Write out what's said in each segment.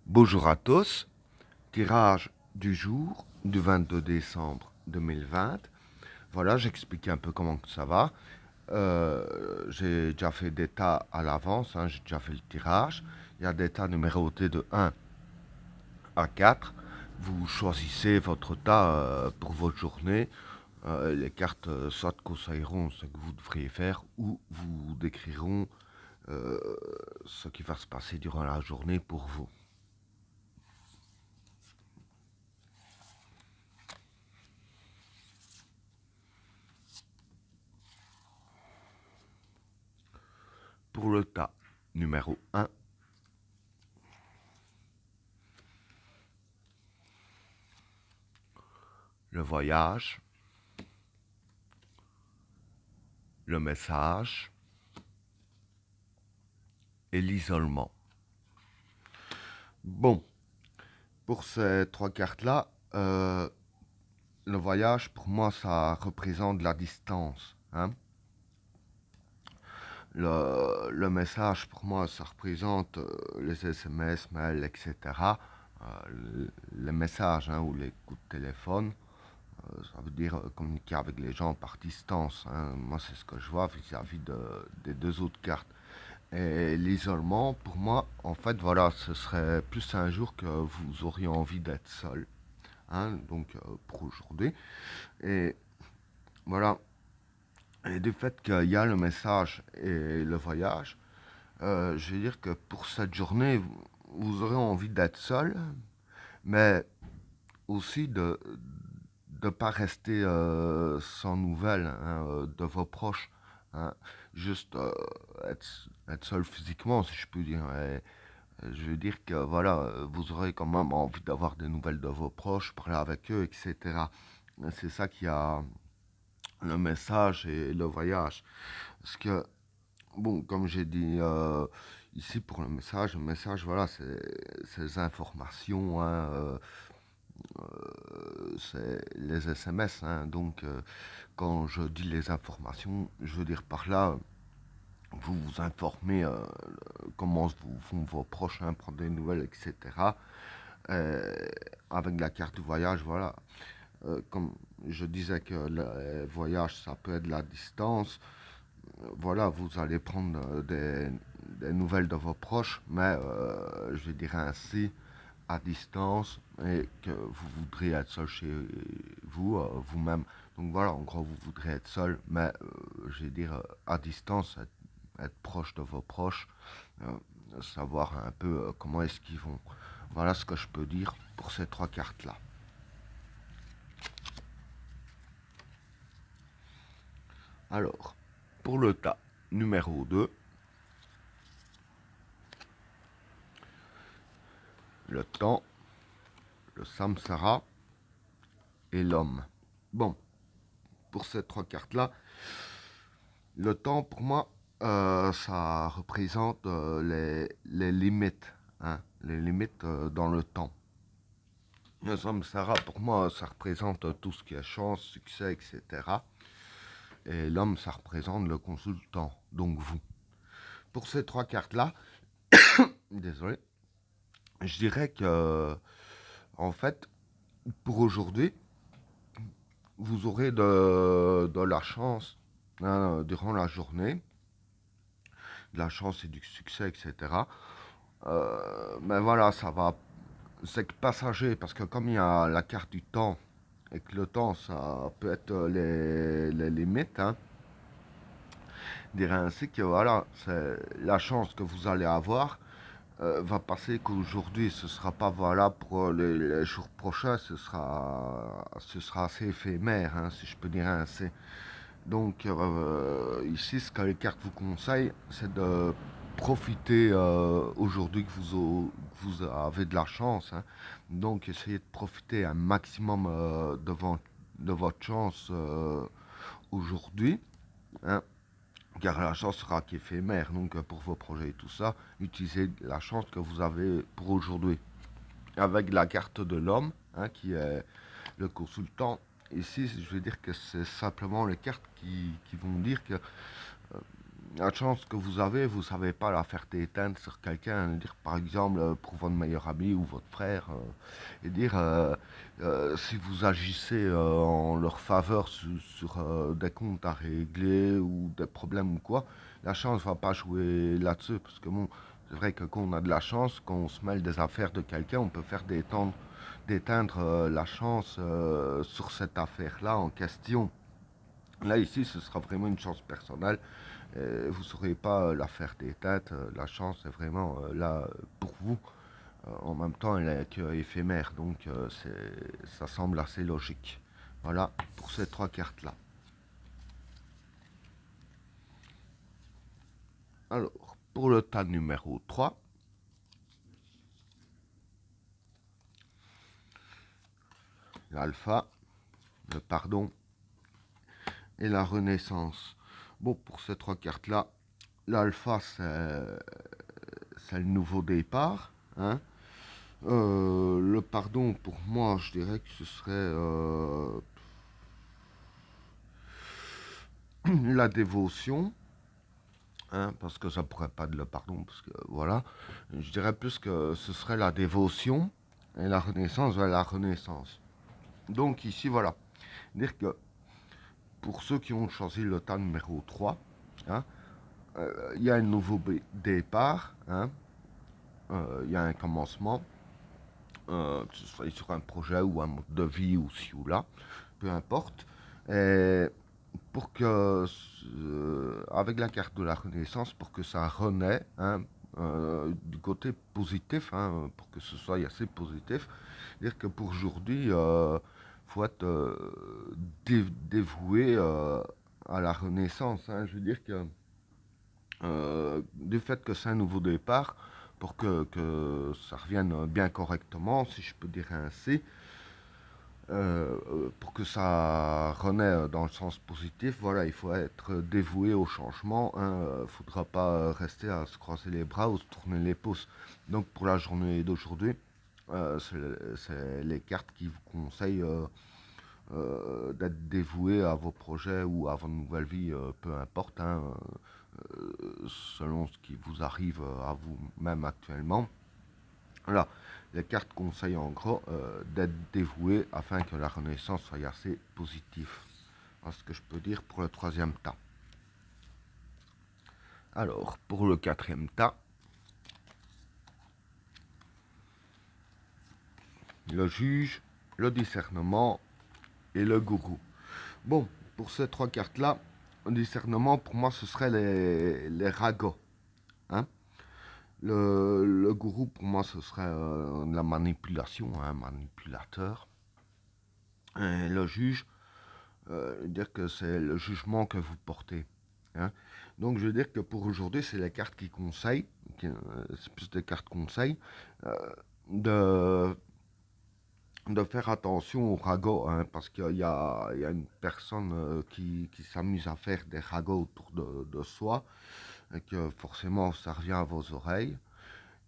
Bonjour à tous, tirage du jour du 22 décembre 2020. Voilà, j'explique un peu comment que ça va. J'ai déjà fait des tas à l'avance, j'ai déjà fait le tirage. Il y a des tas numérotés de 1 à 4. Vous choisissez votre tas pour votre journée. Les cartes soit conseilleront ce que vous devriez faire ou vous décriront euh, ce qui va se passer durant la journée pour vous. Pour le tas numéro 1, le voyage, le message et l'isolement. Bon, pour ces trois cartes-là, le voyage, pour moi, ça représente la distance. Le message, pour moi, ça représente les SMS, mails, etc. Les messages ou les coups de téléphone, ça veut dire communiquer avec les gens par distance. Moi, c'est ce que je vois vis-à-vis des deux autres cartes. Et l'isolement, pour moi, en fait, voilà, ce serait plus un jour que vous auriez envie d'être seul. Donc, pour aujourd'hui. Et voilà. Et du fait qu'il y a le message et le voyage, je veux dire que pour cette journée, vous aurez envie d'être seul, mais aussi de ne pas rester sans nouvelles de vos proches. hein. Juste être seul physiquement, si je peux dire. Je veux dire que voilà, vous aurez quand même envie d'avoir des nouvelles de vos proches, parler avec eux, etc. C'est ça qui a le message et le voyage. Parce que, bon, comme j'ai dit ici pour le message, voilà, c'est les informations, c'est les SMS. Donc, quand je dis les informations, je veux dire par là, vous vous informez comment vous font vos proches, prendre des nouvelles, etc. Euh, avec la carte du voyage, voilà. Comme je disais que le voyage, ça peut être la distance. Voilà, vous allez prendre des nouvelles de vos proches, mais je dirais ainsi, à distance, et que vous voudriez être seul chez vous, vous-même. Donc voilà, en gros, vous voudrez être seul, mais je vais dire à distance, être proche de vos proches, savoir un peu comment est-ce qu'ils vont. Voilà ce que je peux dire pour ces trois cartes-là. Alors, pour le tas numéro 2, le temps, le samsara et l'homme. Bon, pour ces trois cartes-là, le temps, pour moi, ça représente les limites, les limites dans le temps. Le samsara, pour moi, ça représente tout ce qui est chance, succès, etc. Et l'homme, ça représente le consultant, donc vous. Pour ces trois cartes-là, désolé, je dirais que, en fait, pour aujourd'hui, vous aurez de la chance durant la journée, de la chance et du succès, etc. Mais voilà, ça va. C'est que passager, parce que comme il y a la carte du temps, et que le temps, ça peut être les limites, je dirais ainsi que voilà, c'est la chance que vous allez avoir va passer qu'aujourd'hui, ce sera pas valable pour les jours prochains, ce sera assez éphémère, si je peux dire ainsi. Donc ici, ce que les cartes vous conseillent, c'est de profiter aujourd'hui que vous avez de la chance. Donc essayez de profiter un maximum de votre chance aujourd'hui. hein, Car la chance sera qu'éphémère. Donc pour vos projets et tout ça, utilisez la chance que vous avez pour aujourd'hui. Avec la carte de l'homme, qui est le consultant. Ici, je vais dire que c'est simplement les cartes qui vont dire que la chance que vous savez pas la faire éteindre sur quelqu'un, dire par exemple pour votre meilleur ami ou votre frère, et dire si vous agissez en leur faveur sur des comptes à régler ou des problèmes ou quoi, la chance va pas jouer là-dessus, parce que bon, c'est vrai que quand on a de la chance, quand on se mêle des affaires de quelqu'un, on peut faire d'éteindre la chance sur cette affaire-là en question. Là, ici, ce sera vraiment une chance personnelle. Vous ne saurez pas la faire d'éteinte. La chance est vraiment là pour vous. En même temps, elle est que éphémère. Donc, ça semble assez logique. Voilà pour ces trois cartes-là. Alors, pour le tas numéro 3, l'alpha, le pardon et la renaissance. Bon, pour ces trois cartes-là, l'alpha, c'est le nouveau départ. Hein. Le pardon, pour moi, je dirais que ce serait la dévotion. Hein, parce que ça pourrait pas être le pardon, parce que voilà. Je dirais plus que ce serait la dévotion et la renaissance vers la renaissance. Donc ici, voilà. Dire que pour ceux qui ont choisi le tas numéro 3, hein, il y a un nouveau départ, hein, il y a un commencement, que ce soit sur un projet ou un mode de vie ou ci ou là, peu importe. Et pour que, avec la carte de la Renaissance, pour que ça renaît, hein, du côté positif, hein, pour que ce soit assez positif, dire que pour aujourd'hui, faut être dévoué à la Renaissance. Hein. Je veux dire que du fait que c'est un nouveau départ, pour que ça revienne bien correctement, si je peux dire ainsi, pour que ça renaît dans le sens positif, voilà, il faut être dévoué au changement. Il ne faudra pas rester à se croiser les bras ou se tourner les pouces. Donc pour la journée d'aujourd'hui, c'est les cartes qui vous conseillent d'être dévoué à vos projets ou à votre nouvelle vie, peu importe, hein, selon ce qui vous arrive à vous-même actuellement. Voilà, les cartes conseillent en gros d'être dévoué afin que la renaissance soit assez positive. Voilà ce que je peux dire pour le troisième tas. Alors, pour le quatrième tas, le juge, le discernement et le gourou. Bon, pour ces trois cartes-là, le discernement, pour moi, ce serait les ragots. Hein. Le gourou, pour moi, ce serait la manipulation, un manipulateur. Et le juge, dire que c'est le jugement que vous portez. Hein. Donc je veux dire que pour aujourd'hui, c'est les cartes qui conseillent, c'est plus des cartes conseils, euh, de, de faire attention aux ragots, hein, parce qu'il y a une personne qui s'amuse à faire des ragots autour de soi, et que forcément ça revient à vos oreilles.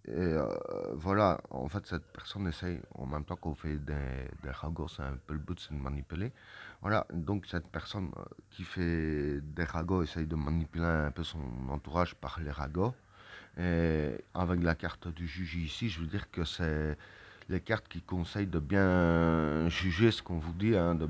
Et voilà, en fait, cette personne essaye, en même temps qu'on fait des ragots, c'est un peu le but, c'est de manipuler. Voilà, donc cette personne qui fait des ragots essaye de manipuler un peu son entourage par les ragots. Et avec la carte du juge ici, je veux dire que c'est les cartes qui conseillent de bien juger ce qu'on vous dit, hein, de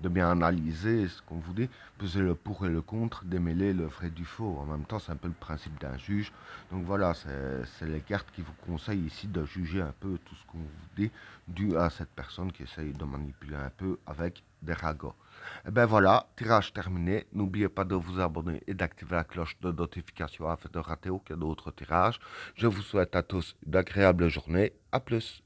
bien analyser ce qu'on vous dit, peser le pour et le contre, démêler le vrai du faux. En même temps, c'est un peu le principe d'un juge. Donc voilà, c'est les cartes qui vous conseillent ici de juger un peu tout ce qu'on vous dit, dû à cette personne qui essaye de manipuler un peu avec des ragots. Et ben voilà, tirage terminé. N'oubliez pas de vous abonner et d'activer la cloche de notification afin de rater aucun autre tirage. Je vous souhaite à tous d'agréables journées. À plus.